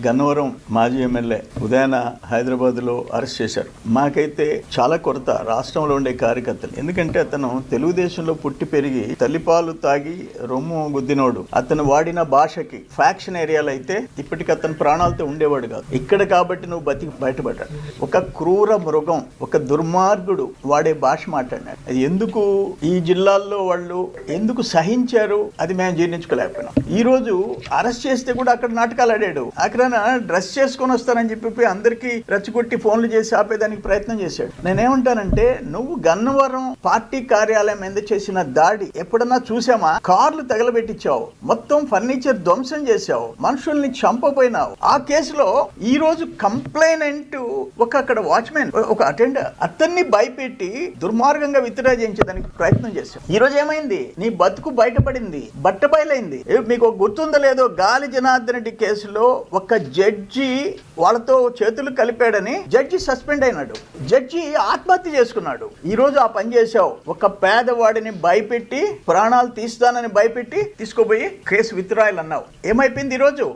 గన్నవరం మాజీ ఎమ్మెల్యే ఉదయాన హైదరాబాద్ లో అరెస్ట్ చేశారు. మాకైతే చాలా కొరత రాష్ట్రంలో ఉండే కార్యకర్తలు. ఎందుకంటే అతను తెలుగుదేశంలో పుట్టి పెరిగి తల్లిపాలు తాగి రొమ్ము గుద్దినోడు. అతను వాడిన భాషకి ఫ్యాక్షన్ ఏరియాలో అయితే ఇప్పటికి అతను ప్రాణాలతో ఉండేవాడు కాదు. ఇక్కడ కాబట్టి నువ్వు బతికి బయటపడ్డాడు. ఒక క్రూర మృగం, ఒక దుర్మార్గుడు వాడే భాష మాట్లాడినాడు. అది ఎందుకు ఈ జిల్లాల్లో వాళ్ళు ఎందుకు సహించారు అది మేము జీర్ణించుకోలేకపోయినాం. ఈ రోజు అరెస్ట్ చేస్తే కూడా అక్కడ నాటకాలు ఆడాడు. అక్కడ డ్రెస్ చేసుకొని వస్తానని చెప్పి అందరికీ రెచ్చగొట్టి ఫోన్లు చేసి ఆపేదానికి ప్రయత్నం చేశాడు. నేనేమంటానంటే నువ్వు గన్నవరం పార్టీ కార్యాలయం మీద చేసిన దాడి ఎప్పుడన్నా చూసామా? కార్లు తగలబెట్టించావు, మొత్తం ఫర్నిచర్ ధ్వంసం చేశావు, మనుషుల్ని చంపపోయినావు. ఆ కేసులో ఈ రోజు కంప్లైనెంట్ అక్కడ వాచ్మెన్, ఒక అటెండర్, అతన్ని భయపెట్టి దుర్మార్గంగా విత్డ్రా చేయించేదానికి ప్రయత్నం చేశావు. ఈ రోజు ఏమైంది? నీ బతుకు బయటపడింది, బట్టబయలైంది. మీకు గుర్తుందో లేదో, గాలి జనార్దన్ రెడ్డి కేసులో ఒక జడ్జి వాళ్ళతో చేతులు కలిపాడని జడ్జి సస్పెండ్ అయినాడు. జడ్జి ఆత్మహత్య చేసుకున్నాడు. ఈ రోజు ఆ పని చేశావు. ఒక పేదవాడిని భయపెట్టి ప్రాణాలు తీస్తానని భయపెట్టి తీసుకోపోయి కేసు విత్డ్రాయల్ అన్నావు. ఏమైపోయింది ఈ రోజు?